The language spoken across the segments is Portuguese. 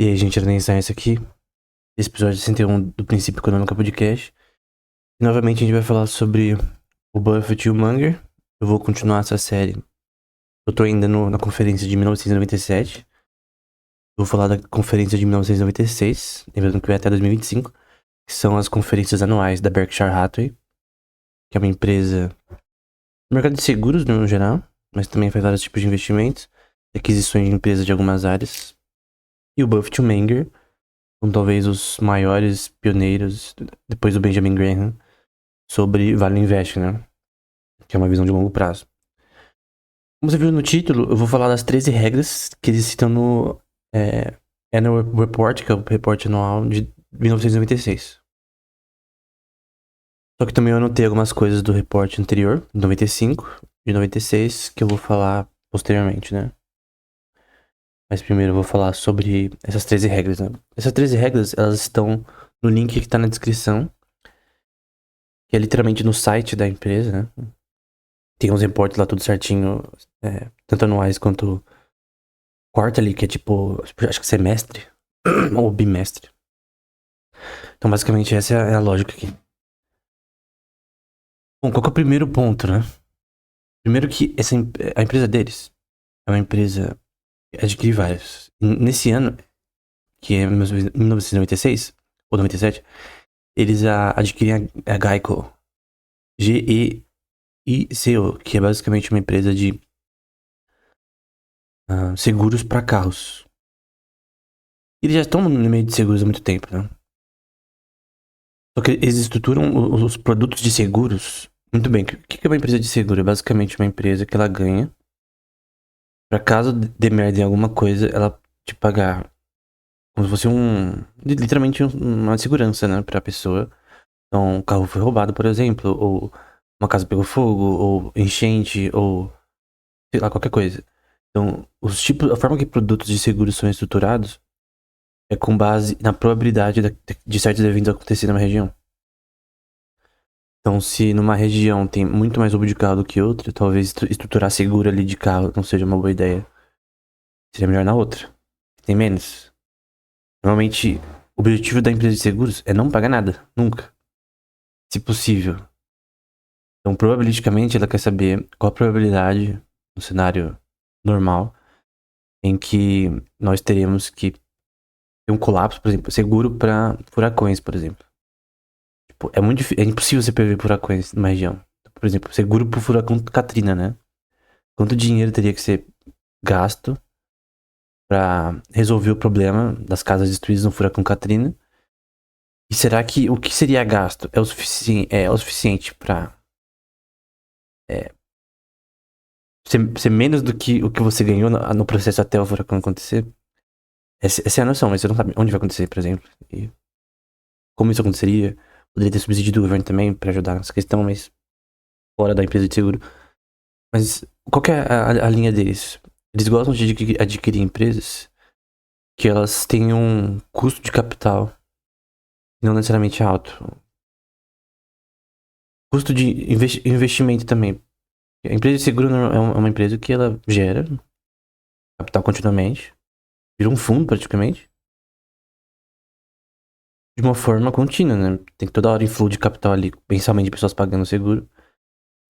E aí, gente, era isso aqui. Esse episódio 61 do Princípio Econômico Podcast. E novamente a gente vai falar sobre o Buffett e o Munger. Eu vou continuar essa série. Eu tô ainda na conferência de 1997. Eu vou falar da conferência de 1996, lembrando que vai até 2025, que são as conferências anuais da Berkshire Hathaway, que é uma empresa no mercado de seguros, no geral, mas também faz vários tipos de investimentos, aquisições de empresas de algumas áreas. E o Buffett e o Munger são talvez os maiores pioneiros, depois do Benjamin Graham, sobre Value Invest, né? Que é uma visão de longo prazo. Como você viu no título, eu vou falar das 13 regras que eles citam no Annual Report, que é o reporte anual de 1996. Só que também eu anotei algumas coisas do reporte anterior, de 95, de 96, que eu vou falar posteriormente, né? Mas primeiro eu vou falar sobre essas 13 regras, né? Essas 13 regras, elas estão no link que tá na descrição, que é literalmente no site da empresa, né? Tem uns reportes lá tudo certinho, tanto anuais quanto quarterly, que é tipo, acho que semestre, ou bimestre. Então basicamente essa é a lógica aqui. Bom, qual que é o primeiro ponto, né? Primeiro que a empresa deles é uma empresa que adquire várias. Nesse ano, que é 1996, ou 97, eles adquirem a Geico, Geico, que é basicamente uma empresa de seguros para carros. Eles já estão no meio de seguros há muito tempo, né? Só que eles estruturam os produtos de seguros muito bem. O que é uma empresa de seguro? É basicamente uma empresa que ela ganha pra caso dê merda em alguma coisa, ela te pagar como se fosse literalmente uma segurança, né, pra pessoa. Então, um carro foi roubado, por exemplo, ou uma casa pegou fogo, ou enchente, ou sei lá, qualquer coisa. Então, a forma que produtos de seguros são estruturados é com base na probabilidade de certos eventos acontecerem na região. Então, se numa região tem muito mais roubo de carro do que outra, talvez estruturar seguro ali de carro não seja uma boa ideia. Seria melhor na outra, que tem menos. Normalmente, o objetivo da empresa de seguros é não pagar nada, nunca. Se possível. Então, probabilisticamente, ela quer saber qual a probabilidade, no cenário normal, em que nós teremos que ter um colapso, por exemplo, seguro para furacões, por exemplo. Tipo, é impossível você prever furacões numa região. Por exemplo, seguro pro furacão Katrina, né? Quanto dinheiro teria que ser gasto para resolver o problema das casas destruídas no furacão Katrina? E será que o que seria gasto é o suficiente para ser menos do que o que você ganhou no processo até o furacão acontecer? Essa é a noção, mas você não sabe onde vai acontecer, por exemplo. E como isso aconteceria? Poderia ter subsídio do governo também para ajudar nessa questão, mas fora da empresa de seguro. Mas qual que é a linha deles? Eles gostam de adquirir empresas que elas tenham um custo de capital não necessariamente alto. Custo de investimento também. A empresa de seguro é uma empresa que ela gera capital continuamente, vira um fundo praticamente, de uma forma contínua, né? Tem toda hora influxo de capital ali, mensalmente de pessoas pagando o seguro.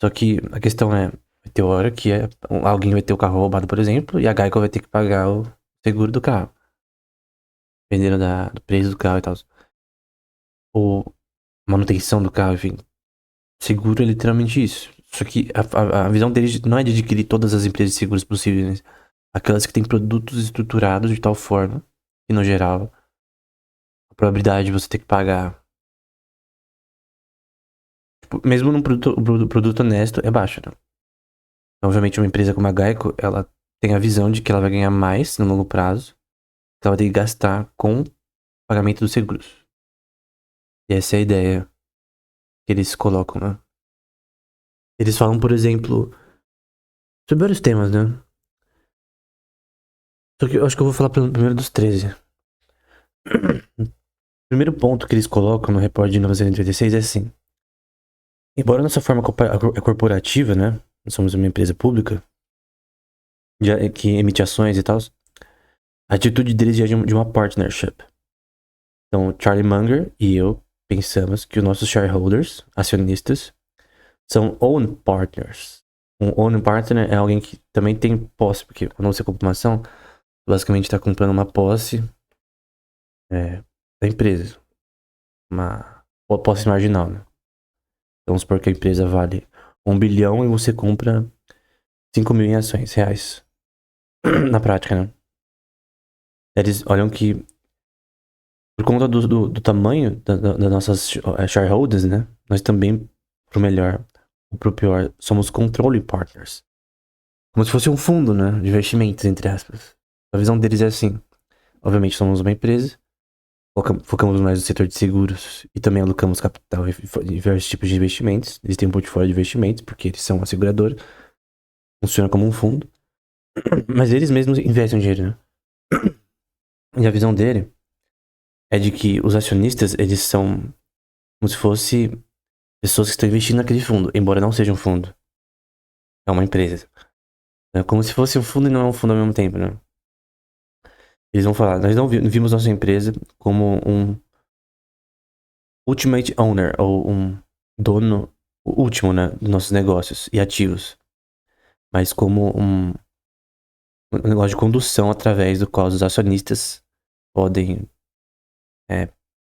Só que a questão vai ter hora que alguém vai ter o carro roubado, por exemplo, e a Geico vai ter que pagar o seguro do carro, dependendo do preço do carro e tal. Ou manutenção do carro, enfim. Seguro é literalmente isso. Só que a visão deles não é de adquirir todas as empresas de seguros possíveis, né? Aquelas que têm produtos estruturados de tal forma que, no geral, a probabilidade de você ter que pagar, tipo, mesmo num produto honesto, é baixa, né? Obviamente, uma empresa como a Geico, ela tem a visão de que ela vai ganhar mais no longo prazo, que ela vai ter que gastar com o pagamento dos seguros. E essa é a ideia que eles colocam, né? Eles falam, por exemplo, sobre vários temas, né? Só que eu acho que eu vou falar primeiro dos 13. O primeiro ponto que eles colocam no repórter de 1986 é assim: embora nossa forma corporativa, né? Nós somos uma empresa pública que emite ações e tal. A atitude deles é de uma partnership. Então, Charlie Munger e eu pensamos que os nossos shareholders, acionistas, são own partners. Um own partner é alguém que também tem posse, porque quando você compra uma ação, basicamente está comprando uma posse da empresa. Uma posse marginal, né? Então, vamos supor que a empresa vale 1 bilhão e você compra 5 mil em ações reais. Na prática, né? Eles olham que, por conta do tamanho das nossas shareholders, né? Nós também, pro melhor ou pro pior, somos controlling partners. Como se fosse um fundo, né? De investimentos, entre aspas. A visão deles é assim. Obviamente, somos uma empresa, focamos mais no setor de seguros e também alocamos capital em diversos tipos de investimentos. Eles têm um portfólio de investimentos, porque eles são uma seguradora. Funciona como um fundo. Mas eles mesmos investem dinheiro, né? E a visão dele é de que os acionistas, eles são como se fosse pessoas que estão investindo naquele fundo, embora não seja um fundo. É uma empresa. É como se fosse um fundo e não é um fundo ao mesmo tempo, né? Eles vão falar, nós não vimos nossa empresa como um ultimate owner, ou um dono último, né, dos nossos negócios e ativos, mas como um negócio de condução através do qual os acionistas podem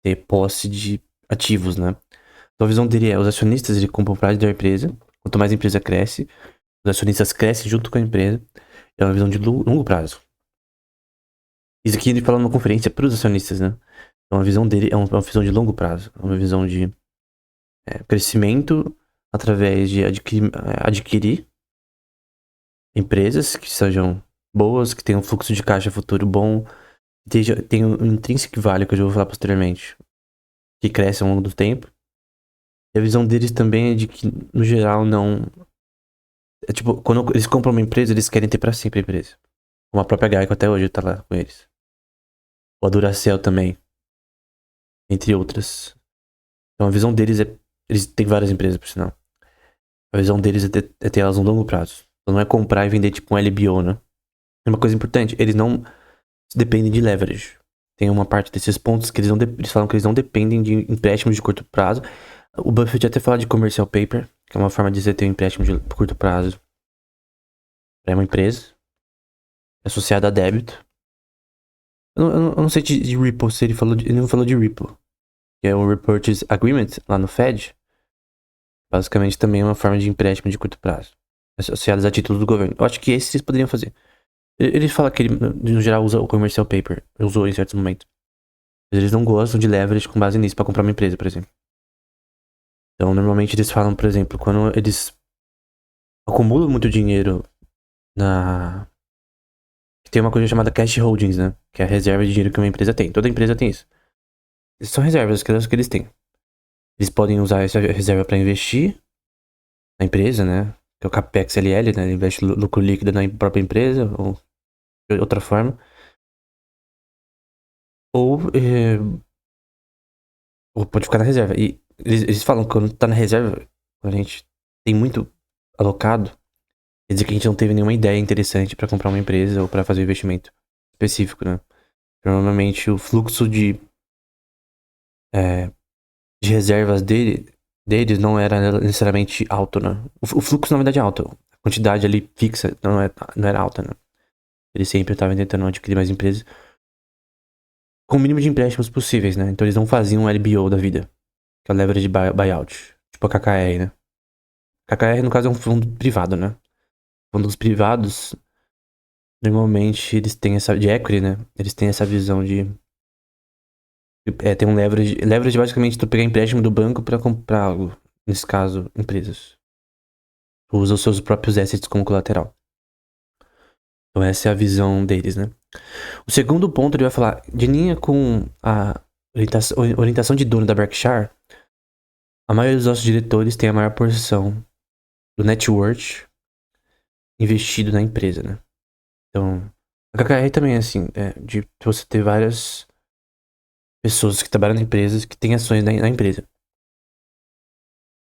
ter posse de ativos, né? Então a visão dele é, os acionistas eles compram parte da empresa, quanto mais a empresa cresce, os acionistas crescem junto com a empresa, é uma visão de longo prazo. Isso aqui ele fala numa conferência para os acionistas, né? Então a visão dele é uma visão de longo prazo, é uma visão de crescimento através de adquirir empresas que sejam boas, que tenham um fluxo de caixa futuro bom, tenham um intrinsic value, que eu já vou falar posteriormente, que cresce ao longo do tempo. E a visão deles também é de que, no geral, não... É tipo, quando eles compram uma empresa, eles querem ter pra sempre a empresa. Como a própria Geico até hoje tá lá com eles. Ou a Duracell também. Entre outras. Então a visão deles é... Eles têm várias empresas, por sinal. A visão deles é ter elas no longo prazo. Então não é comprar e vender tipo um LBO, né? É uma coisa importante, eles não dependem de leverage. Tem uma parte desses pontos que eles falam que eles não dependem de empréstimos de curto prazo. O Buffett até fala de commercial paper, que é uma forma de você ter um empréstimo de curto prazo para uma empresa, associada a débito. Eu não sei de Ripple, se ele não falou de Ripple, que é o Repurchase Agreement lá no Fed. Basicamente também é uma forma de empréstimo de curto prazo, associadas a títulos do governo. Eu acho que esses eles poderiam fazer. Ele fala que ele, no geral, usa o commercial paper. Usou em certos momentos. Mas eles não gostam de leverage com base nisso pra comprar uma empresa, por exemplo. Então, normalmente eles falam, por exemplo, quando eles acumulam muito dinheiro na... Tem uma coisa chamada cash holdings, né? Que é a reserva de dinheiro que uma empresa tem. Toda empresa tem isso. São reservas que eles têm. Eles podem usar essa reserva pra investir na empresa, né? Que é o Capex LL, né? Ele investe lucro líquido na própria empresa, ou de outra forma. Ou pode ficar na reserva. E eles falam que quando tá na reserva, quando a gente tem muito alocado, quer dizer que a gente não teve nenhuma ideia interessante pra comprar uma empresa ou pra fazer um investimento específico, né? Normalmente o fluxo de reservas deles não era necessariamente alto, né? O fluxo na verdade é alto. A quantidade ali fixa não era alta, né? Eles sempre estavam tentando adquirir mais empresas com o mínimo de empréstimos possíveis, né? Então eles não faziam um LBO da vida, que é o leverage buyout, tipo a KKR, né? KKR, no caso, é um fundo privado, né? Fundos privados, normalmente, eles têm essa... De equity, né? Eles têm essa visão de... tem um leverage... Leverage, basicamente, tu pegar empréstimo do banco pra comprar algo. Nesse caso, empresas. Tu usa os seus próprios assets como colateral. Então, essa é a visão deles, né? O segundo ponto, ele vai falar... De linha com a orientação de dono da Berkshire, a maioria dos nossos diretores tem a maior porção do net worth investido na empresa, né? Então, a KKR também é assim, de você ter várias pessoas que trabalham na empresa que têm ações na empresa.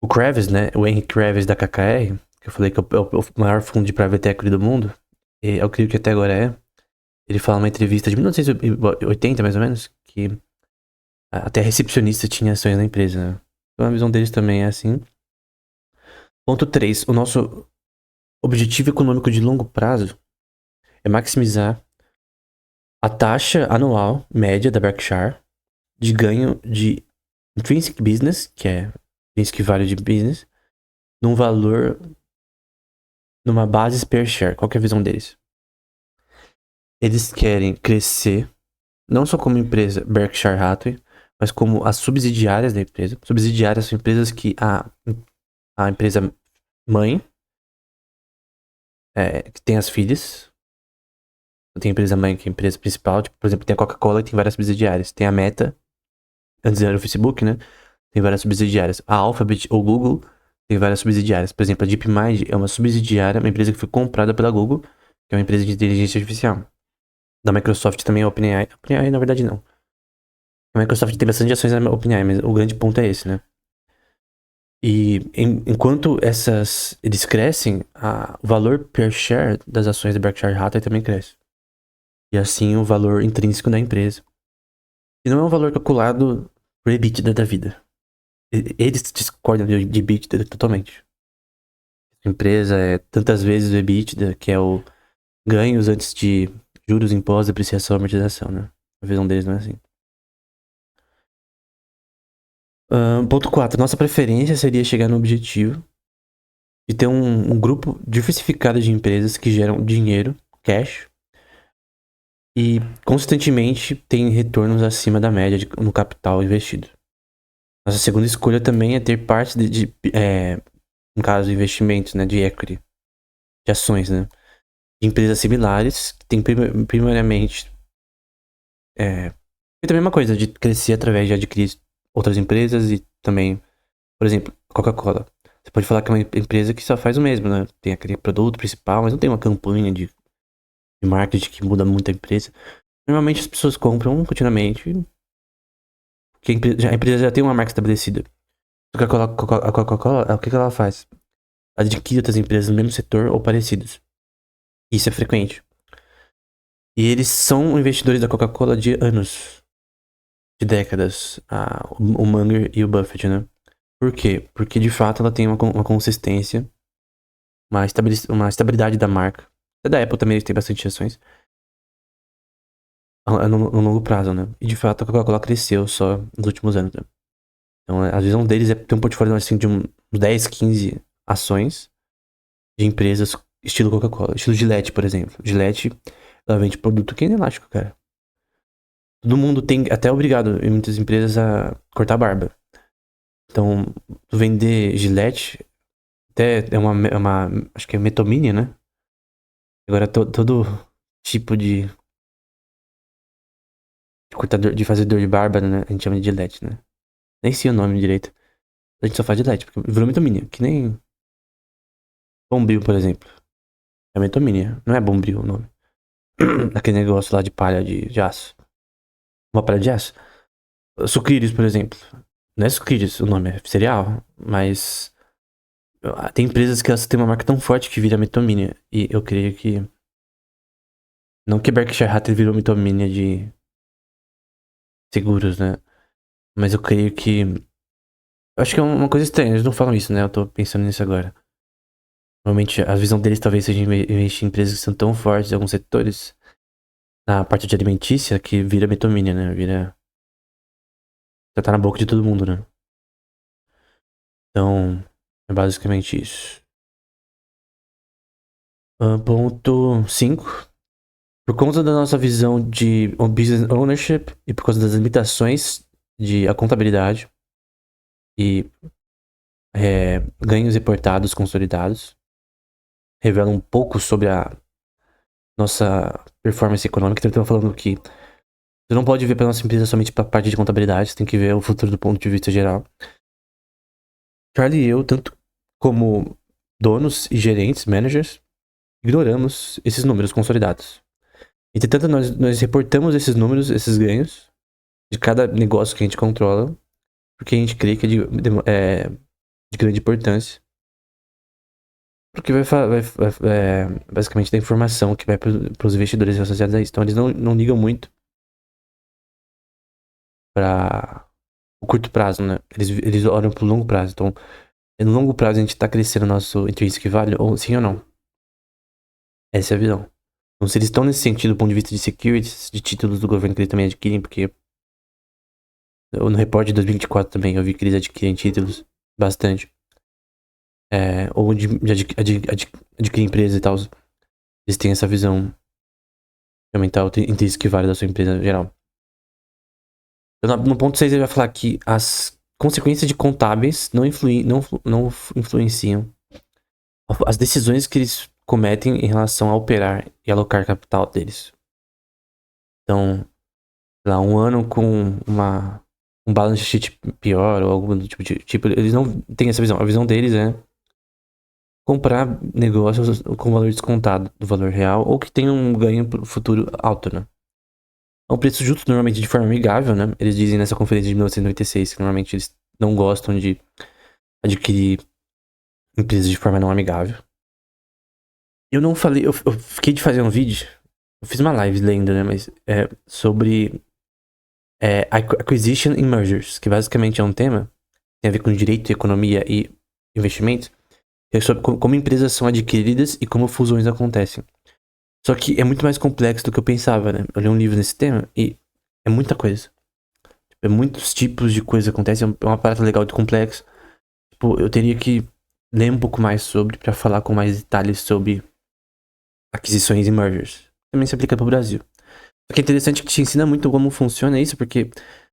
O Kravis, né? O Henry Kravis da KKR, que eu falei que é o maior fundo de private equity do mundo, eu creio que até agora é. Ele fala numa entrevista de 1980, mais ou menos, que até a recepcionista tinha ações na empresa, né? Então a visão deles também é assim. Ponto 3. O nosso objetivo econômico de longo prazo é maximizar a taxa anual média da Berkshire de ganho de intrinsic business, que é intrinsic value de business, num valor, numa base per share. Qual que é a visão deles? Eles querem crescer, não só como empresa Berkshire Hathaway, mas como as subsidiárias da empresa. Subsidiárias são empresas que a empresa mãe, que tem as filhas. Tem a empresa mãe, que é a empresa principal. Tipo, por exemplo, tem a Coca-Cola e tem várias subsidiárias. Tem a Meta, antes era o Facebook, né? Tem várias subsidiárias. A Alphabet ou Google tem várias subsidiárias. Por exemplo, a DeepMind é uma subsidiária, uma empresa que foi comprada pela Google, que é uma empresa de inteligência artificial. Da Microsoft também é a OpenAI. OpenAI, na verdade, não. A Microsoft tem bastante ações na OpenAI, mas o grande ponto é esse, né? E enquanto eles crescem, o valor per share das ações da Berkshire Hathaway também cresce. E assim o valor intrínseco da empresa. E não é um valor calculado por EBITDA da vida. Eles discordam de EBITDA totalmente. A empresa é tantas vezes o EBITDA, que é o ganhos antes de juros, impostos, depreciação e amortização, né? A visão deles não é assim. Ponto 4. Nossa preferência seria chegar no objetivo de ter um grupo diversificado de empresas que geram dinheiro, cash, e consistentemente tem retornos acima da média no capital investido. Nossa segunda escolha também é ter parte no caso, investimentos, né, de equity, de ações, né, de empresas similares, que tem primariamente e também uma coisa, de crescer através de adquirir outras empresas e também, por exemplo, Coca-Cola. Você pode falar que é uma empresa que só faz o mesmo, né? Tem aquele produto principal, mas não tem uma campanha de marketing que muda muito a empresa. Normalmente as pessoas compram continuamente, porque a empresa já tem uma marca estabelecida. A Coca-Cola, o que ela faz? Adquire outras empresas no mesmo setor ou parecidos. Isso é frequente. E eles são investidores da Coca-Cola de anos, de décadas. O Munger e o Buffett, né? Por quê? Porque de fato ela tem uma consistência, uma estabilidade da marca. Até da Apple também tem bastante ações. No longo prazo, né? E de fato a Coca-Cola cresceu só nos últimos anos, né? Então a visão deles é ter um portfólio assim, de uns 10, 15 ações de empresas estilo Coca-Cola. Estilo Gillette, por exemplo. Gillette, ela vende produto que é inelástico, cara. Todo mundo tem, até obrigado em muitas empresas a cortar barba. Então, vender Gillette até é acho que é Metomini, né? Agora todo tipo de cortador, de fazedor de barba, né? A gente chama de Gillette, né? Nem sei o nome direito. A gente só faz Gillette, porque virou Metomini. Que nem Bombril, por exemplo. É Metomini, não é Bombril o nome. Aquele negócio lá de palha de aço. Uma palha de aço. Sucrilhos, por exemplo. Não é sucrilhos o nome, é cereal. Mas tem empresas que elas têm uma marca tão forte que vira Metomini. E eu creio que... Não que Berkshire Hathaway virou Metomini de seguros, né? Mas eu creio que... Eu acho que é uma coisa estranha, eles não falam isso, né? Eu tô pensando nisso agora. Normalmente a visão deles talvez seja investir em empresas que são tão fortes em alguns setores, na parte de alimentícia, que vira Metomini, né? Já tá na boca de todo mundo, né? Então, é basicamente isso. Ponto 5. Por conta da nossa visão de business ownership e por causa das limitações de a contabilidade e ganhos reportados consolidados, revela um pouco sobre a nossa performance econômica. Então, eu tô falando que você não pode ver para nossa empresa somente para a parte de contabilidade, você tem que ver o futuro do ponto de vista geral. Charlie e eu, tanto como donos e gerentes, managers, ignoramos esses números consolidados. Entretanto, nós reportamos esses números, esses ganhos, de cada negócio que a gente controla, porque a gente crê que é de grande importância. Porque basicamente da informação que vai para os investidores associados a isso. Então eles não ligam muito para o curto prazo, né? Eles olham pro longo prazo. Então, no longo prazo a gente tá crescendo o nosso intrinsic value, ou sim ou não. Essa é a visão. Então, se eles estão nesse sentido do ponto de vista de securities, de títulos do governo que eles também adquirem, porque no report de 2024 também eu vi que eles adquirem títulos bastante. Ou adquirir empresas e tal. Eles têm essa visão de aumentar o intrinsic value da sua empresa em geral. Então, no ponto 6 ele vai falar que as consequências de contábeis não influenciam as decisões que eles cometem em relação a operar e alocar capital deles. Então, sei lá, um ano com um balance sheet pior ou algo do tipo, eles não têm essa visão. A visão deles é comprar negócios com valor descontado do valor real ou que tenham um ganho pro futuro alto, né? É um preço justo, normalmente de forma amigável, né? Eles dizem nessa conferência de 1996 que normalmente eles não gostam de adquirir empresas de forma não amigável. Eu não falei, eu fiquei de fazer um vídeo, eu fiz uma live lendo, né? Mas sobre Acquisition and Mergers, que basicamente é um tema que tem a ver com direito, economia e investimentos, que é sobre como empresas são adquiridas e como fusões acontecem. Só que é muito mais complexo do que eu pensava, né? Eu li um livro nesse tema e é muita coisa. Tipo, muitos tipos de coisa acontecem, é uma parada legal de complexo. Tipo, eu teria que ler um pouco mais sobre pra falar com mais detalhes sobre aquisições e mergers. Também se aplica pro Brasil. Só que é interessante que te ensina muito como funciona isso, porque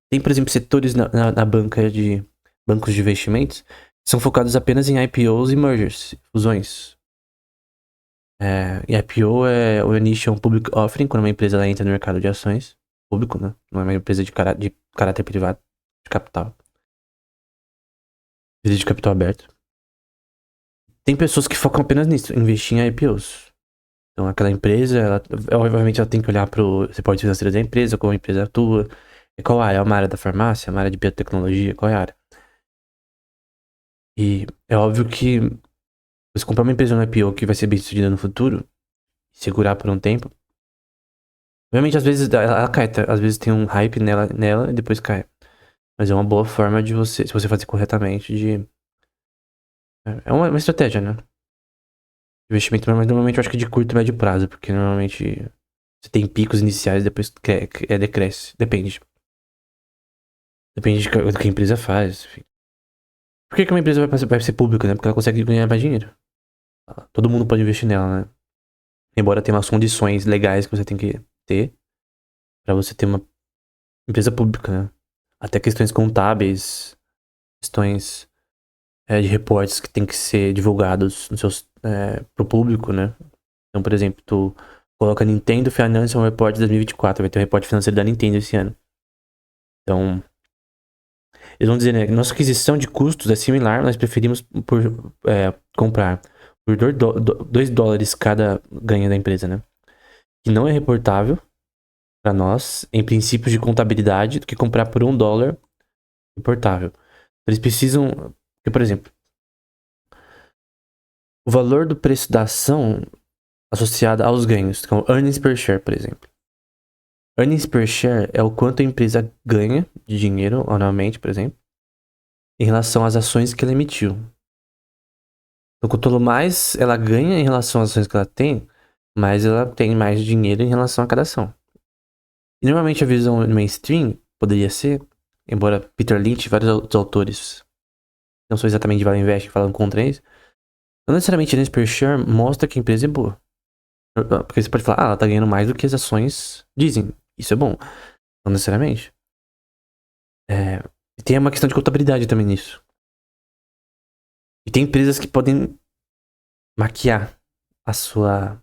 tem, por exemplo, setores na banca de bancos de investimentos que são focados apenas em IPOs e mergers, fusões. E IPO é o Initial Public Offering, quando uma empresa ela entra no mercado de ações público, né? Não é uma empresa de caráter privado, de capital. Empresa de capital aberto. Tem pessoas que focam apenas nisso, investir em IPOs. Então aquela empresa, obviamente ela tem que olhar pro reporte financeiro da empresa, como a empresa atua, qual área, é uma área da farmácia, uma área de biotecnologia, qual é a área. E é óbvio que você comprar uma empresa no IPO que vai ser bem sucedida no futuro, segurar por um tempo, obviamente às vezes ela cai, tá? Às vezes tem um hype nela e depois cai. Mas é uma boa forma de você, se você fazer corretamente, de... É uma estratégia, né? Investimento, mas normalmente eu acho que de curto e médio prazo, porque normalmente você tem picos iniciais e depois decresce. Depende. Depende do que a empresa faz. Enfim. Por que uma empresa vai ser pública, né? Porque ela consegue ganhar mais dinheiro. Todo mundo pode investir nela, né? Embora tenha umas condições legais que você tem que ter pra você ter uma empresa pública, né? Até questões contábeis, questões de reportes que tem que ser divulgados pro público, né? Então, por exemplo, tu coloca Nintendo Financial Report 2024, vai ter o reporte financeiro da Nintendo esse ano. Então, eles vão dizer, né, que nossa aquisição de custos é similar, nós preferimos comprar por $2 cada ganho da empresa, né? Que não é reportável para nós, em princípios de contabilidade, do que comprar por $1 reportável. Eles precisam, porque, por exemplo, o valor do preço da ação associado aos ganhos, como earnings per share, por exemplo. Earnings per share é o quanto a empresa ganha de dinheiro anualmente, por exemplo, em relação às ações que ela emitiu. Então, quanto mais ela ganha em relação às ações que ela tem, mais ela tem mais dinheiro em relação a cada ação. E normalmente a visão mainstream poderia ser, embora Peter Lynch e vários outros autores, não são exatamente de Value Invest, falam contra isso, não necessariamente earnings per share mostra que a empresa é boa. Porque você pode falar, ela tá ganhando mais do que as ações dizem. Isso é bom. Não necessariamente. E tem uma questão de contabilidade também nisso. E tem empresas que podem maquiar a sua...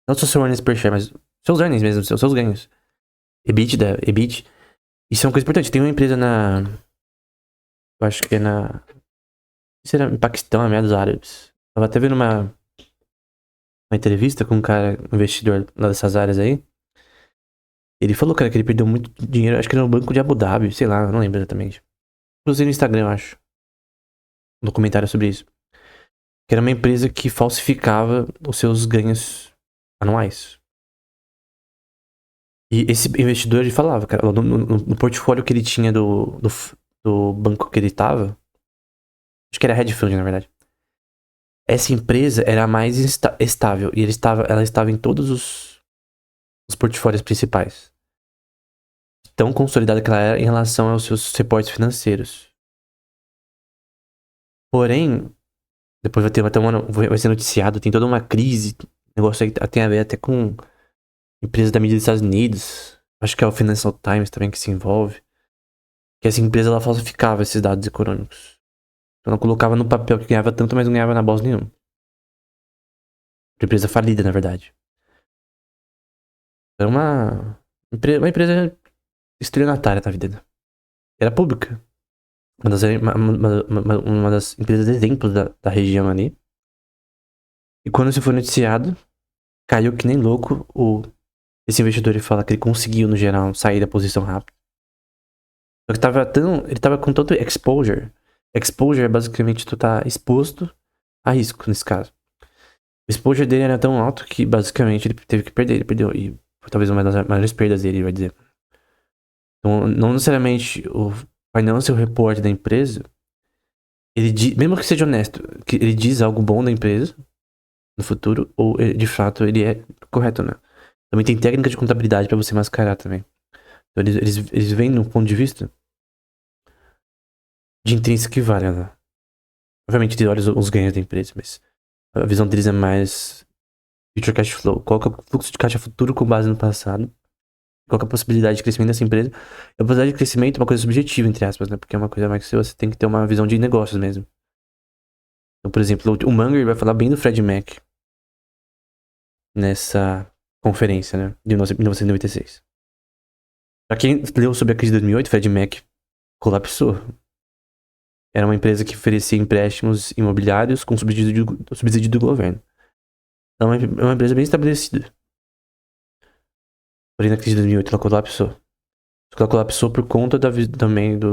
Não só seu earnings per share, mas seus earnings mesmo, seus ganhos. EBITDA, EBIT. Isso é uma coisa importante. Tem uma empresa eu acho que é na... Isso era em Paquistão, Emirados Árabes. Tava até vendo uma entrevista com um cara, um investidor lá dessas áreas aí. Ele falou, cara, que ele perdeu muito dinheiro, acho que no Banco de Abu Dhabi, sei lá, não lembro exatamente. Inclusive no Instagram, eu acho. Um documentário sobre isso. que era uma empresa que falsificava os seus ganhos anuais. E esse investidor, ele falava, cara, no portfólio que ele tinha do banco que ele tava, acho que era hedge fund, na verdade. Essa empresa era a mais estável e ela estava em todos os portfólios principais. Tão consolidada que ela era em relação aos seus reportes financeiros. Porém, depois vai ser noticiado, tem toda uma crise. O negócio aí tem a ver até com empresas da mídia dos Estados Unidos. Acho que é o Financial Times também que se envolve. Que essa empresa ela falsificava esses dados econômicos. Então ela colocava no papel que ganhava tanto, mas não ganhava na bolsa nenhuma. Empresa falida, na verdade. Era uma empresa estelionatária na vida. Era pública. Uma das empresas exemplos da região ali. E quando isso foi noticiado, caiu que nem louco. Esse investidor ele fala que ele conseguiu, no geral, sair da posição rápido. Só que ele tava com tanto exposure. Exposure é basicamente tu tá exposto a risco, nesse caso. O exposure dele era tão alto que basicamente ele teve que perder. Ele perdeu. E foi talvez uma das maiores perdas dele, vai dizer. Então, não necessariamente o financial report da empresa, mesmo que seja honesto, que ele diz algo bom da empresa no futuro, ou de fato ele é correto, né? Também tem técnica de contabilidade pra você mascarar também. Então eles veem no ponto de vista de intrínseco e vale, né? Obviamente eles olham os ganhos da empresa, mas a visão deles é mais future cash flow. Qual que é o fluxo de caixa futuro com base no passado? Qual que é a possibilidade de crescimento dessa empresa? A possibilidade de crescimento é uma coisa subjetiva, entre aspas, né? Porque é uma coisa mais que você tem que ter uma visão de negócios mesmo. Então, por exemplo, o Munger vai falar bem do Fred Mac nessa conferência, né? De 1996. Pra quem leu sobre a crise de 2008, Fred Mac colapsou. Era uma empresa que oferecia empréstimos imobiliários com subsídio do governo. Então é uma empresa bem estabelecida. Porém, na crise de 2008 ela colapsou. Só que ela colapsou por conta também da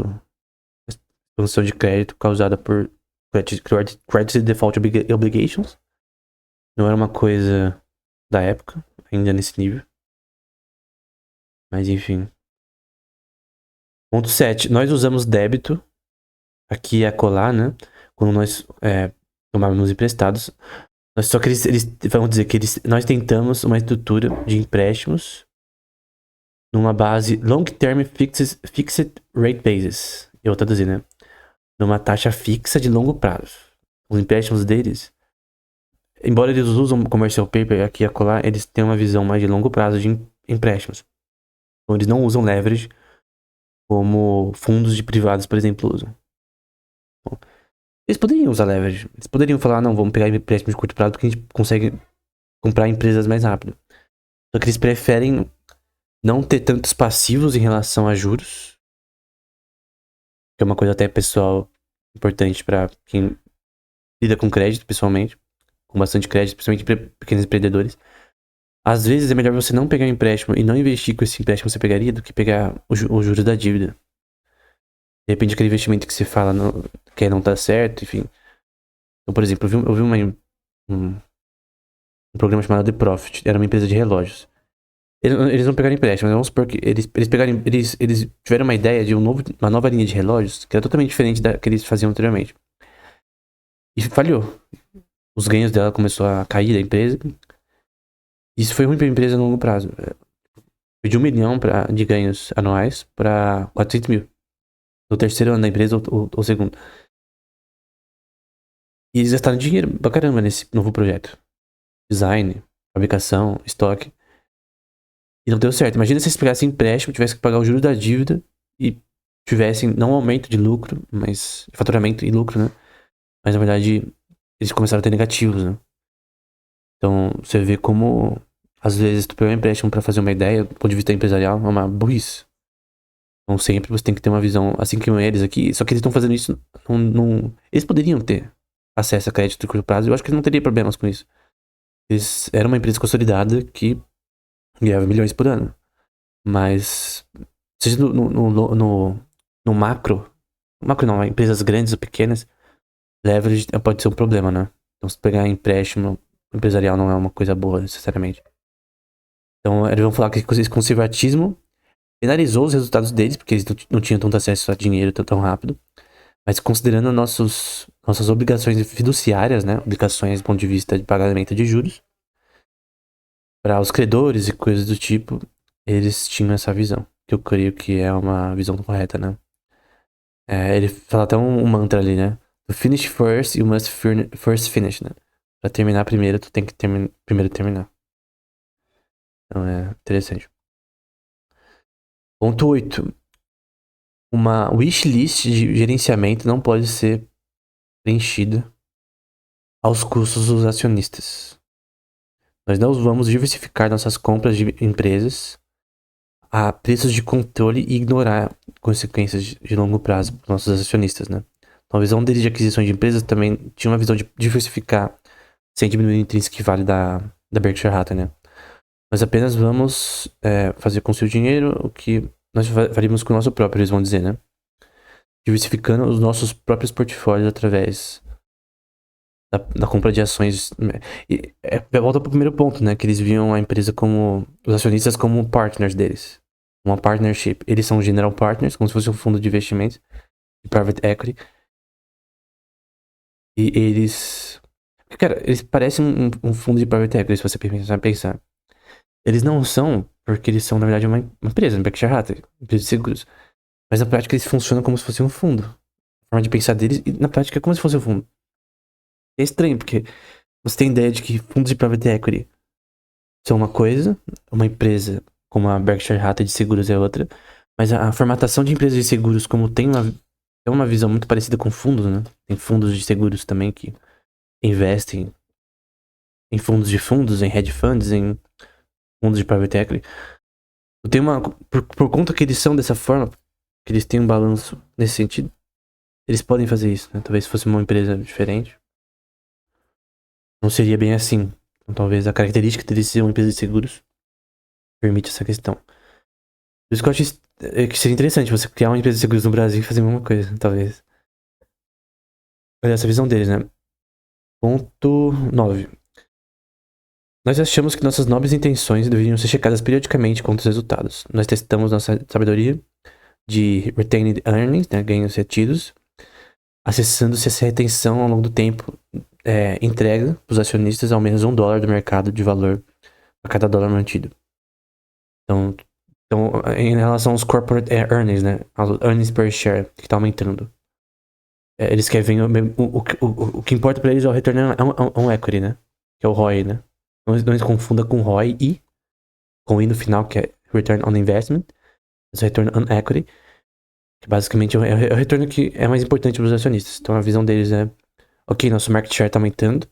expansão de crédito causada por Credit Default Obligations. Não era uma coisa da época, ainda nesse nível. Mas enfim. Ponto 7. Nós usamos débito aqui e acolá, né? Quando nós tomávamos emprestados. Só que eles vão dizer que nós tentamos uma estrutura de empréstimos numa base long term fixed rate basis. Eu vou traduzir, né? Numa taxa fixa de longo prazo. Os empréstimos deles, embora eles usam commercial paper aqui e acolá, eles têm uma visão mais de longo prazo de empréstimos. Então eles não usam leverage como fundos de privados, por exemplo, usam. Bom, eles poderiam usar leverage. Eles poderiam falar, não, vamos pegar empréstimos de curto prazo porque a gente consegue comprar empresas mais rápido. Só que eles preferem não ter tantos passivos em relação a juros, que é uma coisa até pessoal importante para quem lida com crédito pessoalmente, com bastante crédito, principalmente para pequenos empreendedores. Às vezes é melhor você não pegar um empréstimo e não investir com esse empréstimo que você pegaria do que pegar os juros da dívida. De repente aquele investimento que você fala que não tá certo, enfim. Então, por exemplo, eu vi um programa chamado The Profit, era uma empresa de relógios. Eles não pegaram empréstimo, mas vamos supor que eles tiveram uma ideia de uma nova linha de relógios que era totalmente diferente da que eles faziam anteriormente. E falhou. Os ganhos dela começou a cair da empresa. Isso foi ruim pra empresa no longo prazo. Foi de 1 milhão de ganhos anuais para 400 mil. No terceiro ano da empresa ou segundo. E eles gastaram dinheiro pra caramba nesse novo projeto. Design, fabricação, estoque. E não deu certo. Imagina se eles pegassem empréstimo, tivessem que pagar o juros da dívida e tivessem não um aumento de lucro, mas faturamento e lucro, né? Mas na verdade eles começaram a ter negativos, né? Então você vê como às vezes tu pega um empréstimo pra fazer uma ideia, do ponto de vista empresarial, é uma burrice. Então sempre você tem que ter uma visão, assim como eles aqui, só que eles estão fazendo isso, eles poderiam ter acesso a crédito de curto prazo, eu acho que eles não teriam problemas com isso. Eles eram uma empresa consolidada que ganhava milhões por ano. Mas, seja no macro não, empresas grandes ou pequenas, leverage pode ser um problema, né? Então, se pegar empréstimo empresarial não é uma coisa boa, necessariamente. Então, eles vão falar que esse conservatismo penalizou os resultados deles, porque eles não tinham tanto acesso a dinheiro tão rápido. Mas considerando nossas obrigações fiduciárias, né? Obrigações do ponto de vista de pagamento de juros, para os credores e coisas do tipo, eles tinham essa visão. Que eu creio que é uma visão correta, né? Ele fala até um mantra ali, né? To finish first, you must first finish, né? Pra terminar primeiro, tu tem que primeiro terminar. Então é interessante. Ponto 8. Uma wishlist de gerenciamento não pode ser preenchida aos custos dos acionistas. Nós não vamos diversificar nossas compras de empresas a preços de controle e ignorar consequências de longo prazo para nossos acionistas, né? Então, a visão deles de aquisição de empresas também tinha uma visão de diversificar sem diminuir o intrínseco que vale da Berkshire Hathaway, né? Nós apenas vamos fazer com seu dinheiro o que nós faríamos com o nosso próprio, eles vão dizer, né? Diversificando os nossos próprios portfólios através da compra de ações. E volta pro primeiro ponto, né? Que eles viam a empresa como os acionistas como partners deles. Uma partnership. Eles são general partners, como se fosse um fundo de investimentos, de private equity. E eles. Cara, eles parecem um fundo de private equity, se você pensar. Eles não são, porque eles são, na verdade, uma empresa, uma Berkshire Hathaway, empresa de seguros. Mas na prática eles funcionam como se fosse um fundo. A forma de pensar deles, e na prática é como se fosse um fundo. É estranho, porque você tem ideia de que fundos de private equity são uma coisa, uma empresa como a Berkshire Hathaway de seguros é outra, mas a formatação de empresas de seguros como tem uma visão muito parecida com fundos, né? Tem fundos de seguros também que investem em fundos, em hedge funds, em fundos de private equity. Tem por conta que eles são dessa forma, que eles têm um balanço nesse sentido, eles podem fazer isso, né? Talvez se fosse uma empresa diferente, não seria bem assim. Então, talvez a característica deles ser uma empresa de seguros permite essa questão. Por isso que eu acho que seria interessante você criar uma empresa de seguros no Brasil e fazer a mesma coisa, talvez. Olha essa visão deles, né? Ponto 9. Nós achamos que nossas nobres intenções deveriam ser checadas periodicamente contra os resultados. Nós testamos nossa sabedoria de retained earnings, né, ganhos retidos, acessando se essa retenção ao longo do tempo entrega para os acionistas ao menos $1 do mercado de valor a cada dólar mantido. Então, em relação aos corporate earnings, né, aos earnings per share, que está aumentando. Eles querem o que importa para eles é o return on equity, né, que é o ROI, né. Não se confunda com ROI e com I no final, que é Return on Investment, mas Return on Equity, que basicamente é o retorno que é mais importante para os acionistas. Então a visão deles é, ok, nosso market share está aumentando,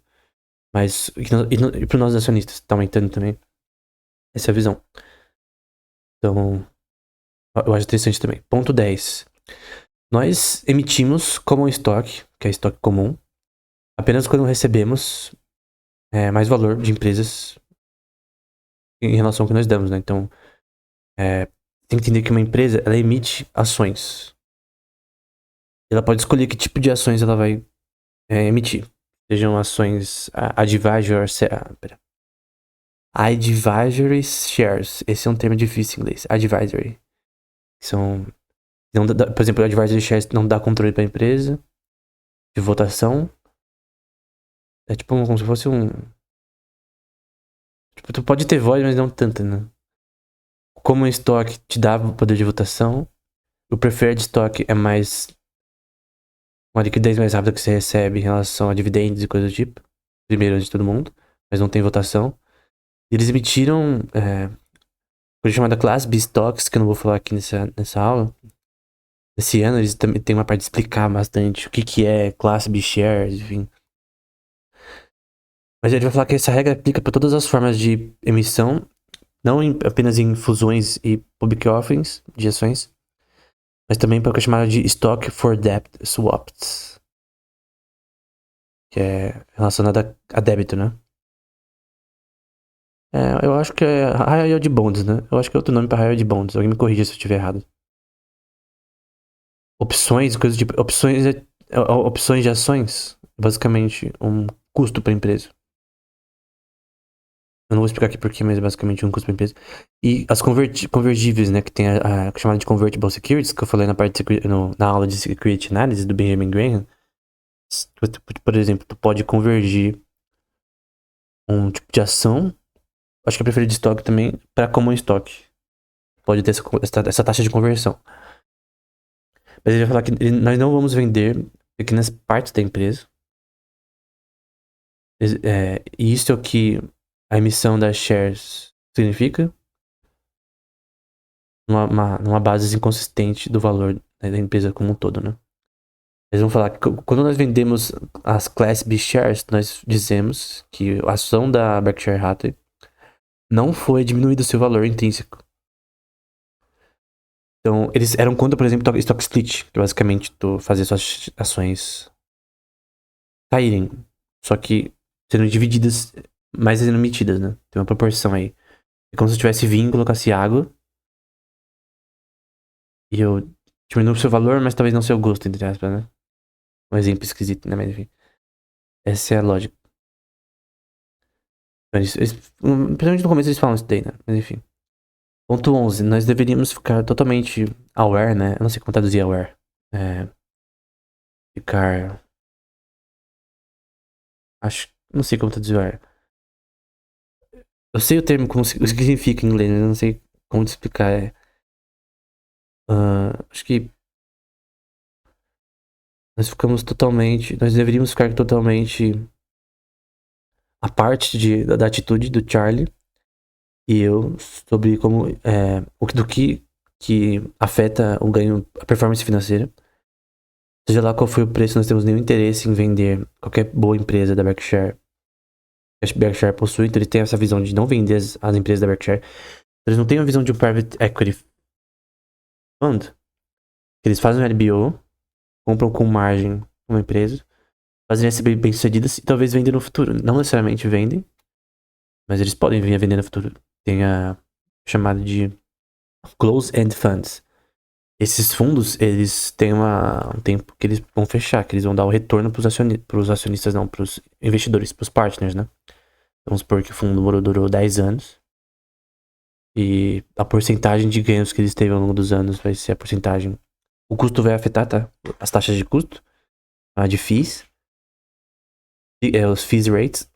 mas e para os nossos acionistas está aumentando também. Essa é a visão. Então, eu acho interessante também. Ponto 10. Nós emitimos common stock, que é estoque comum, apenas quando recebemos mais valor de empresas em relação ao que nós damos, né? Então, tem que entender que uma empresa, ela emite ações. Ela pode escolher que tipo de ações ela vai emitir. Sejam ações advisory shares. Esse é um termo difícil em inglês. Advisory. São, por exemplo, advisory shares não dá controle para a empresa de votação. É tipo como se fosse um... Tipo, tu pode ter voz, mas não tanta, né? Como um estoque te dá poder de votação. O preferred stock é mais... uma liquidez mais rápida que você recebe em relação a dividendos e coisas do tipo. Primeiro de todo mundo. Mas não tem votação. Eles emitiram coisa chamada Class B Stocks, que eu não vou falar aqui nessa aula. Esse ano eles também tem uma parte de explicar bastante o que é Class B Shares, enfim. Mas ele vai falar que essa regra aplica para todas as formas de emissão, não apenas em fusões e public offerings de ações, mas também para o que é chamado de Stock for Debt Swaps, que é relacionada a débito, né? Eu acho que é High Yield Bonds, né? Eu acho que é outro nome para High Yield Bonds. Alguém me corrija se eu estiver errado. Opções, coisas tipo... Opções de ações. Basicamente, custo para a empresa. Eu não vou explicar aqui porquê, mas é basicamente um custo para a empresa. E as convergíveis, né, que tem a chamada de Convertible Securities, que eu falei na parte de, na aula de Security Analysis do Benjamin Graham. Por exemplo, tu pode convergir um tipo de ação, acho que é preferido de estoque também, para common stock. Pode ter essa taxa de conversão. Mas ele vai falar que nós não vamos vender pequenas partes da empresa. E isso é o que a emissão das shares significa, numa base inconsistente do valor, né, da empresa como um todo, né? Eles vão falar que quando nós vendemos as Class B shares, nós dizemos que a ação da Berkshire Hathaway não foi diminuído o seu valor intrínseco. Então, eles eram contra, por exemplo, stock split, que basicamente tu fazer suas ações caírem, só que sendo divididas, mais sendo emitidas, né? Tem uma proporção aí. É como se eu tivesse vinho e colocasse água, e eu diminuo o seu valor, mas talvez não o seu gosto, entre aspas, né? Um exemplo esquisito, né? Mas enfim. Essa é a lógica. Principalmente no começo eles falam isso daí, né? Mas enfim. Ponto 11. Nós deveríamos ficar totalmente aware, né? Eu não sei como traduzir aware. Ficar... Não sei como traduzir aware. Eu sei o termo, o que significa em inglês, mas eu não sei como te explicar. Acho que nós deveríamos ficar totalmente a parte da atitude do Charlie e eu sobre como do que afeta o ganho, a performance financeira. Seja lá qual foi o preço, nós temos nenhum interesse em vender qualquer boa empresa da Berkshire. A Berkshire possui, então eles têm essa visão de não vender as empresas da Berkshire. Eles não têm a visão de um private equity fund. Eles fazem um LBO, compram com margem uma empresa, fazem SB bem sucedidas e talvez vendem no futuro. Não necessariamente vendem, mas eles podem vir a vender no futuro. Tem a chamada de close-end funds. Esses fundos, eles têm um tempo que eles vão fechar, que eles vão dar o retorno pros acionistas, não, pros investidores, pros partners, né? Vamos supor que o fundo durou 10 anos. E a porcentagem de ganhos que eles teve ao longo dos anos vai ser a porcentagem. O custo vai afetar, tá? As taxas de custo, de fees, os fees rates.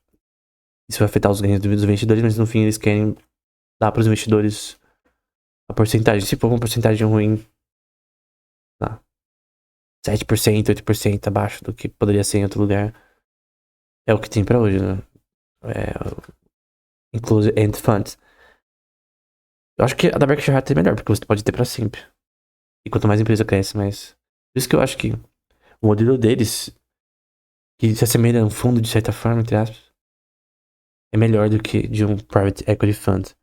Isso vai afetar os ganhos dos investidores, mas no fim eles querem dar para os investidores a porcentagem. Se for uma porcentagem ruim, tá? 7%, 8% abaixo do que poderia ser em outro lugar. É o que tem pra hoje, né? Inclusive end funds. Eu acho que a da Berkshire Hathaway é melhor, porque você pode ter pra sempre. E quanto mais a empresa cresce, mais. Por isso que eu acho que o modelo deles, que se assemelha a um fundo de certa forma, entre aspas, é melhor do que de um private equity fund.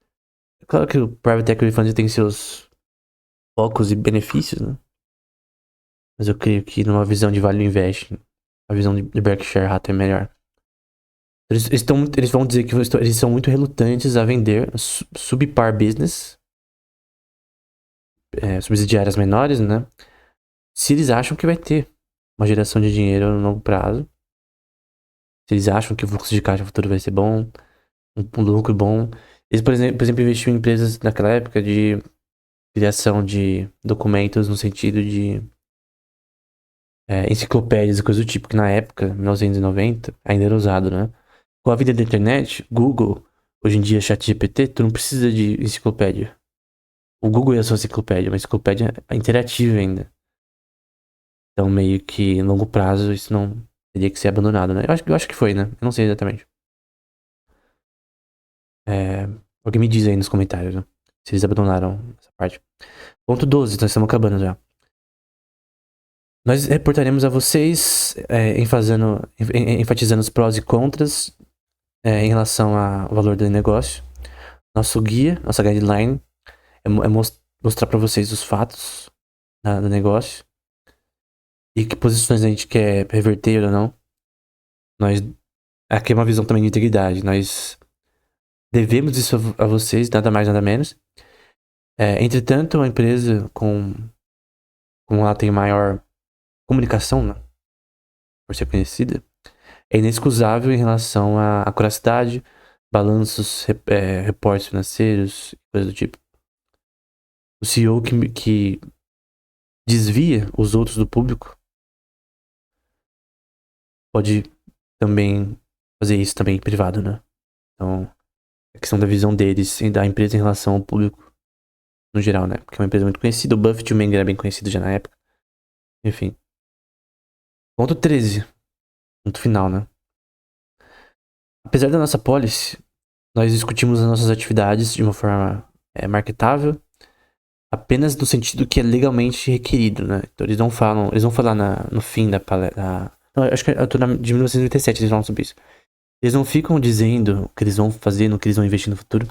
É claro que o private equity fund tem seus focos e benefícios, né? Mas eu creio que numa visão de value investing, a visão de Berkshire Hathaway é melhor. Eles vão dizer que eles são muito relutantes a vender subpar business, subsidiárias menores, né? Se eles acham que vai ter uma geração de dinheiro no longo prazo. Se eles acham que o fluxo de caixa futuro vai ser bom, um lucro bom. Eles, por exemplo, investiam em empresas naquela época de criação de documentos no sentido de enciclopédias e coisas do tipo, que na época, 1990, ainda era usado, né? Com a vida da internet, Google, hoje em dia ChatGPT, tu não precisa de enciclopédia. O Google é a sua enciclopédia, uma enciclopédia interativa ainda. Então, meio que, em longo prazo, isso não teria que ser abandonado, né? Eu acho que foi, né? Eu não sei exatamente. Alguém me diz aí nos comentários, né? Se eles abandonaram essa parte. Ponto 12, nós estamos acabando já. Nós reportaremos a vocês, enfatizando os prós e contras em relação ao valor do negócio. Nosso guia, nossa guideline, é mostrar para vocês os fatos do negócio e que posições a gente quer reverter ou não. Aqui é uma visão também de integridade. Nós devemos isso a vocês, nada mais, nada menos. Entretanto, a empresa, como ela tem maior comunicação, né, por ser conhecida, é inexcusável em relação à acuracidade, balanços, reportes financeiros, coisa do tipo. O CEO que desvia os outros do público pode também fazer isso também em privado, né? Então, a questão da visão deles e da empresa em relação ao público no geral, né? Porque é uma empresa muito conhecida. O Buffett e o Menger era bem conhecido já na época. Enfim. Ponto 13. Ponto final, né? Apesar da nossa policy, nós discutimos as nossas atividades de uma forma marketável, apenas no sentido que é legalmente requerido, né? Então eles não falam, eles vão falar no fim da palestra. Não, eu acho que eu tô de 1997, eles falam sobre isso. Eles não ficam dizendo o que eles vão fazer, no que eles vão investir no futuro.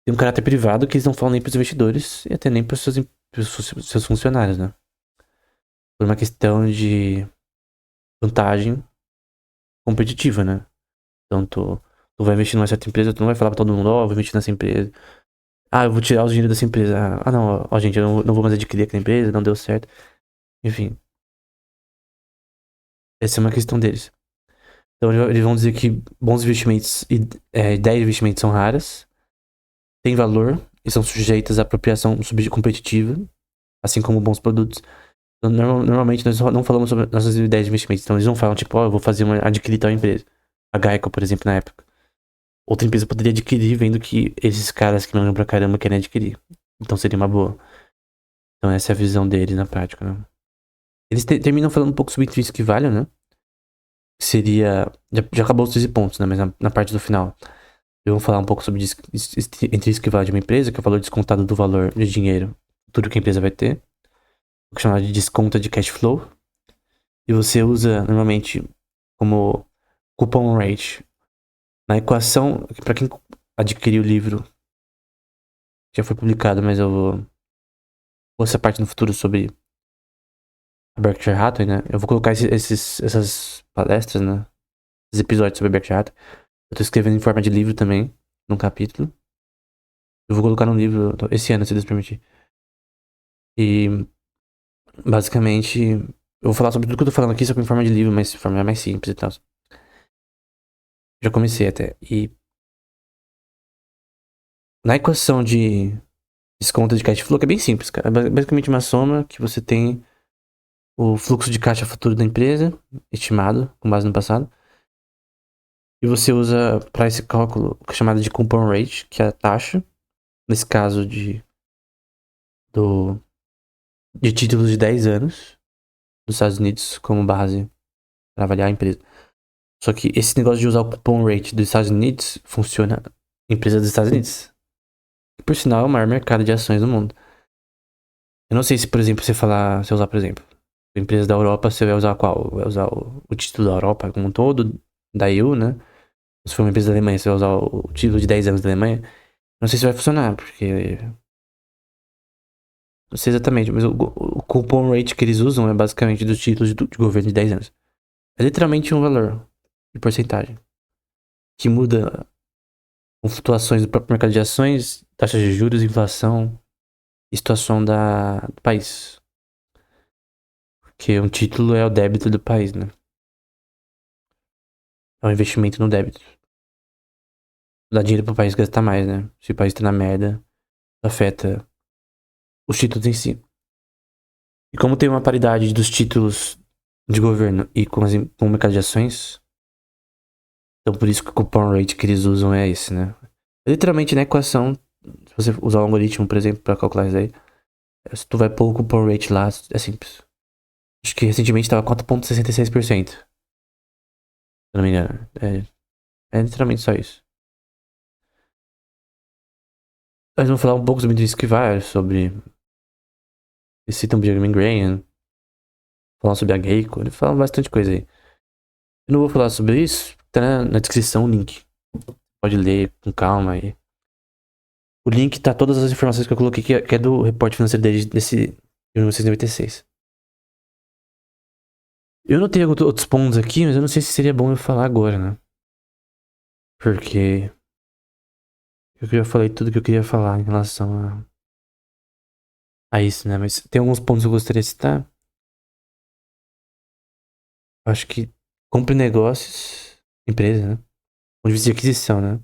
Tem um caráter privado que eles não falam nem pros investidores e até nem pros seus funcionários, né? Por uma questão de vantagem competitiva, né? Então tu vai investir numa certa empresa, tu não vai falar pra todo mundo, ó, vou investir nessa empresa. Ah, eu vou tirar o dinheiro dessa empresa. Ah, não, ó, gente, eu não vou mais adquirir aquela empresa, não deu certo. Enfim, essa é uma questão deles. Então eles vão dizer que bons investimentos e ideias de investimento são raras, têm valor e são sujeitas à apropriação competitiva, assim como bons produtos. Então, normalmente nós não falamos sobre nossas ideias de investimento. Então eles não falam, tipo, ó, eu vou adquirir tal empresa. A Geico, por exemplo, na época. Outra empresa poderia adquirir vendo que esses caras que manjam pra caramba querem adquirir. Então seria uma boa. Então essa é a visão deles na prática, né? Eles terminam falando um pouco sobre intrinsic value, né? Que seria... Já acabou os 13 pontos, né? Mas na parte do final. Eu vou falar um pouco sobre intrinsic value de uma empresa, que é o valor descontado do valor de dinheiro. Tudo que a empresa vai ter. O que é chamado de desconto de cash flow. E você usa, normalmente, como coupon rate. Na equação, para quem adquiriu o livro, já foi publicado, mas eu vou essa parte no futuro sobre a Berkshire Hathaway, né? Eu vou colocar essas palestras, né? Esses episódios sobre a Berkshire Hathaway. Eu tô escrevendo em forma de livro também, num capítulo. Eu vou colocar no livro esse ano, se Deus permitir. E, basicamente, eu vou falar sobre tudo que eu tô falando aqui, só que em forma de livro, mas de forma mais simples e tal. Já comecei até. E na equação de desconto de cash flow, que é bem simples, cara. É basicamente uma soma que você tem o fluxo de caixa futuro da empresa, estimado, com base no passado. E você usa para esse cálculo o que é chamado de coupon rate, que é a taxa, nesse caso de títulos de 10 anos dos Estados Unidos como base para avaliar a empresa. Só que esse negócio de usar o coupon rate dos Estados Unidos funciona em empresas dos Estados Unidos. Que, por sinal, é o maior mercado de ações do mundo. Eu não sei se, por exemplo, você usar, por exemplo, empresa da Europa, você vai usar qual? Vai usar o título da Europa como um todo, da EU, né? Se for uma empresa da Alemanha, você vai usar o título de 10 anos da Alemanha. Não sei se vai funcionar, porque... Não sei exatamente, mas o coupon rate que eles usam é basicamente dos títulos de governo de 10 anos. É literalmente um valor de porcentagem. Que muda com flutuações do próprio mercado de ações, taxas de juros, inflação e situação do país. Porque um título é o débito do país, né? É um investimento no débito. Dá dinheiro pro país gastar mais, né? Se o país tá na merda, afeta os títulos em si. E como tem uma paridade dos títulos de governo e com o mercado de ações, então por isso que o coupon rate que eles usam é esse, né? É literalmente na equação, se você usar um algoritmo, por exemplo, pra calcular isso aí, se tu vai pôr o coupon rate lá, é simples. Acho que recentemente tava 4,66%. Se eu não me engano. É literalmente só isso. Nós vamos falar um pouco sobre isso que vai, sobre... Eles citam o Benjamin Graham, falam sobre a Geico, eles falam bastante coisa aí. Eu não vou falar sobre isso, tá na descrição o link. Pode ler com calma aí. O link tá todas as informações que eu coloquei, que é do reporte financeiro desse de 1996. Eu não tenho outros pontos aqui, mas eu não sei se seria bom eu falar agora, né? Porque eu já falei tudo que eu queria falar em relação a isso, né? Mas tem alguns pontos que eu gostaria de citar. Acho que compra negócios, empresa, né? Ponto de vista de aquisição, né?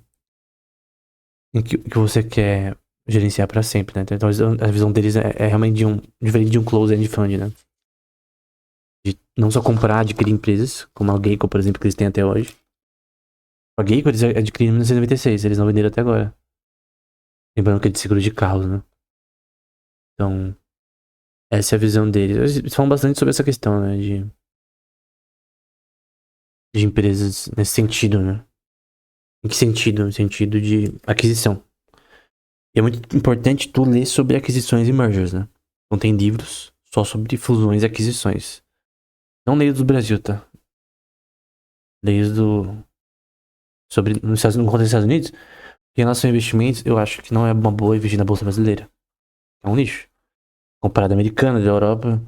Em que você quer gerenciar pra sempre, né? Então a visão deles é realmente diferente de um closed-end fund, né? De não só comprar, adquirir empresas, como a Geico, por exemplo, que eles têm até hoje. A Geico eles adquiriram em 1996, eles não venderam até agora. Lembrando que é de seguro de carros, né? Então, essa é a visão deles. Eles falam bastante sobre essa questão, né? De empresas nesse sentido, né? Em que sentido? No sentido de aquisição. E é muito importante tu ler sobre aquisições e mergers, né? Então tem livros só sobre fusões e aquisições. Não leio do Brasil, tá? Leio sobre no contexto dos Estados Unidos. Em relação a investimentos, eu acho que não é uma boa investir na Bolsa Brasileira. É um lixo. Comparado à americana, da Europa,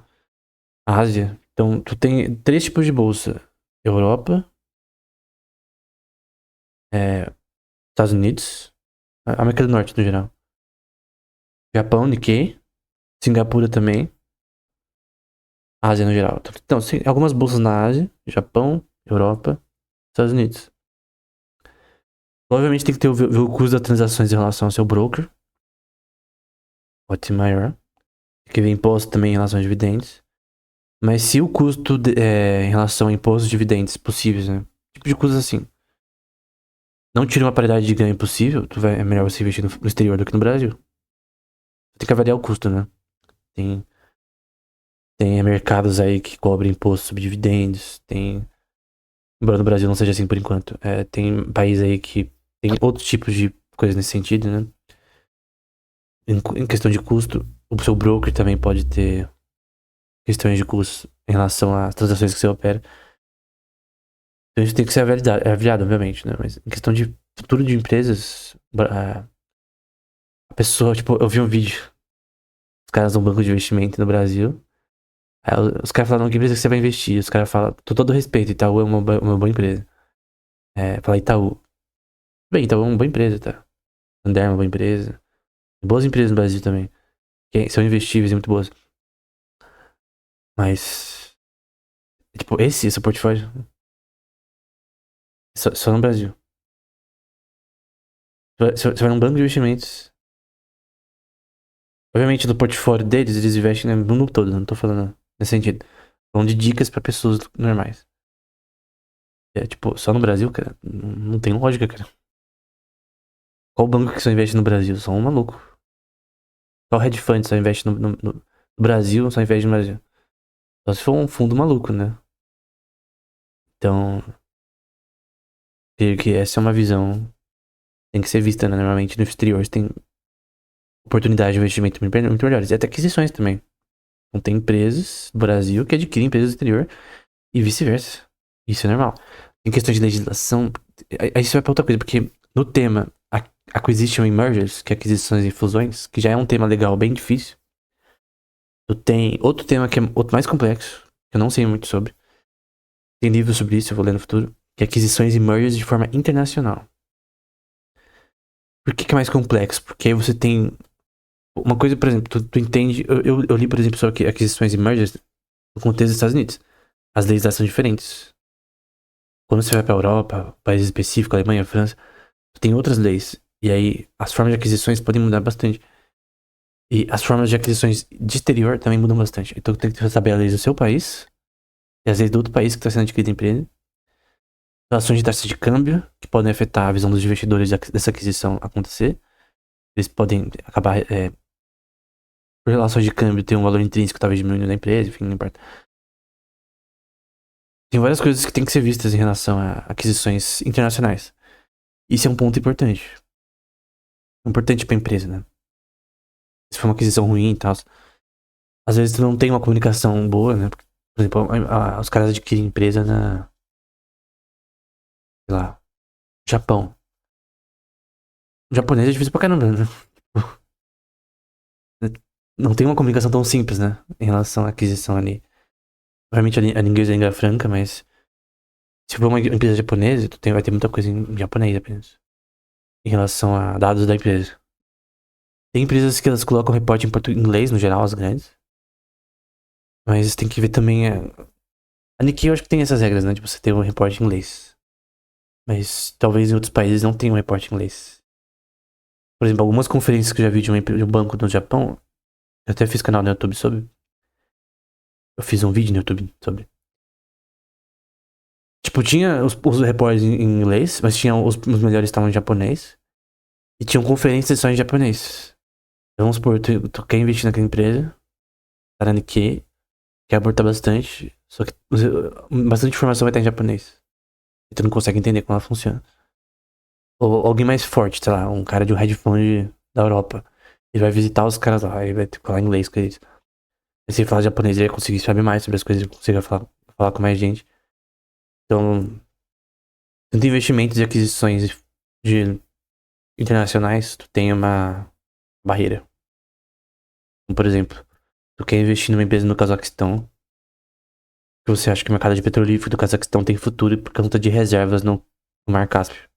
Ásia. Então, tu tem 3 tipos de bolsa. Europa, Estados Unidos, América do Norte no geral. Japão, Nikkei, Singapura também, Ásia no geral. Então, tem algumas bolsas na Ásia, Japão, Europa, Estados Unidos. Obviamente tem que ver o custo das transações em relação ao seu broker. Pode ser maior. Tem que ver imposto também em relação a dividendos. Mas se o custo em relação a impostos e dividendos possíveis, né? Tipo de custos assim. Não tira uma paridade de ganho possível, é melhor você investir no exterior do que no Brasil. Tem que avaliar o custo, né? Tem mercados aí que cobrem imposto sobre dividendos. Embora no Brasil não seja assim por enquanto. Tem países aí que tem outros tipos de coisas nesse sentido, né? Em questão de custo, o seu broker também pode ter questões de custo em relação às transações que você opera. Então isso tem que ser avaliado, obviamente, né? Mas em questão de futuro de empresas, a pessoa, tipo, eu vi um vídeo, os caras no banco de investimento no Brasil. Aí os caras falaram que empresa que você vai investir. Os caras falam, com todo respeito, Itaú é uma boa empresa. Fala Itaú. Bem, Itaú é uma boa empresa, tá? Ander é uma boa empresa. Boas empresas no Brasil também. Que são investíveis e muito boas. Mas, tipo, esse portfólio, só no Brasil. Você vai num banco de investimentos. Obviamente, no portfólio deles, eles investem no mundo todo. Não tô falando nesse sentido. Falando de dicas pra pessoas normais. Tipo, só no Brasil, cara. Não tem lógica, cara. Qual banco que só investe no Brasil? Só um maluco. Qual hedge fund só investe no Brasil, só investe no Brasil? Só se for um fundo maluco, né? Então, creio que essa é uma visão que tem que ser vista, né? Normalmente no exterior você tem oportunidade de investimento muito melhores. E até aquisições também. Então tem empresas do Brasil que adquirem empresas do exterior e vice-versa. Isso é normal. Em questão de legislação, aí isso vai pra outra coisa, porque no tema Acquisition and Mergers, que é aquisições e fusões, que já é um tema legal bem difícil, tu tem outro tema que é outro mais complexo, que eu não sei muito sobre. Tem livros sobre isso, eu vou ler no futuro, que é aquisições e mergers de forma internacional. Por que é mais complexo? Porque aí você tem uma coisa, por exemplo, tu entende. Eu li, por exemplo, sobre aquisições e mergers no contexto dos Estados Unidos. As leis lá são diferentes. Quando você vai pra Europa, países específicos, Alemanha, França, tem outras leis. E aí as formas de aquisições podem mudar bastante. E as formas de aquisições de exterior também mudam bastante. Então tem que saber as leis do seu país e as leis do outro país que está sendo adquirida a empresa. Relações de taxa de câmbio, que podem afetar a visão dos investidores dessa aquisição acontecer. Eles podem acabar, por relações de câmbio, ter um valor intrínseco talvez diminuindo da empresa, enfim, não importa. Tem várias coisas que têm que ser vistas em relação a aquisições internacionais. Isso é um ponto importante. Importante pra empresa, né? Se for uma aquisição ruim e tal. Às vezes tu não tem uma comunicação boa, né? Por exemplo, os caras adquirem empresa sei lá, Japão. O japonês é difícil pra caramba, né? Não tem uma comunicação tão simples, né? Em relação à aquisição ali. Obviamente a língua é língua franca, mas se for uma empresa japonesa, vai ter muita coisa em japonês apenas. Em relação a dados da empresa. Tem empresas que elas colocam reporte em inglês, no geral, as grandes. Mas tem que ver também A Nikkei eu acho que tem essas regras, né? De você ter um reporte em inglês. Mas talvez em outros países não tenham um reporte em inglês. Por exemplo, algumas conferências que eu já vi de um banco no Japão, eu até fiz canal no YouTube sobre. Eu fiz um vídeo no YouTube sobre. Tipo, tinha os reportes em inglês, mas tinha os melhores estavam em japonês. E tinham conferências só em japonês. Então, vamos supor, tu quer investir naquela empresa, tá na Nikkei, quer abortar bastante, só que bastante informação vai estar em japonês. E tu não consegue entender como ela funciona. Ou alguém mais forte, sei lá, um cara de um hedge fund da Europa. Ele vai visitar os caras lá, ele vai ter que falar inglês com eles. E se ele falar japonês, ele vai conseguir saber mais sobre as coisas, ele consegue falar com mais gente. Então, tanto investimentos e aquisições de internacionais, tu tem uma barreira. Como, por exemplo, tu quer investir numa empresa no Cazaquistão, que você acha que o mercado de petrolífero do Cazaquistão tem futuro por conta de reservas no Mar Cáspio.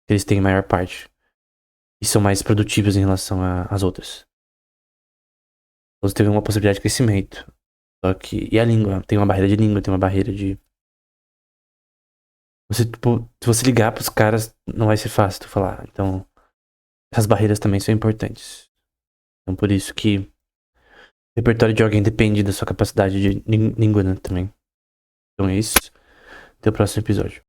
Eles têm a maior parte. E são mais produtivos em relação às outras. Então, você teve uma possibilidade de crescimento. Só que. E a língua? Tem uma barreira de língua, tem uma barreira de. Você, tipo, se você ligar pros caras, não vai ser fácil tu falar. Então, essas barreiras também são importantes. Então, por isso que o repertório de alguém depende da sua capacidade de língua, né, também. Então é isso. Até o próximo episódio.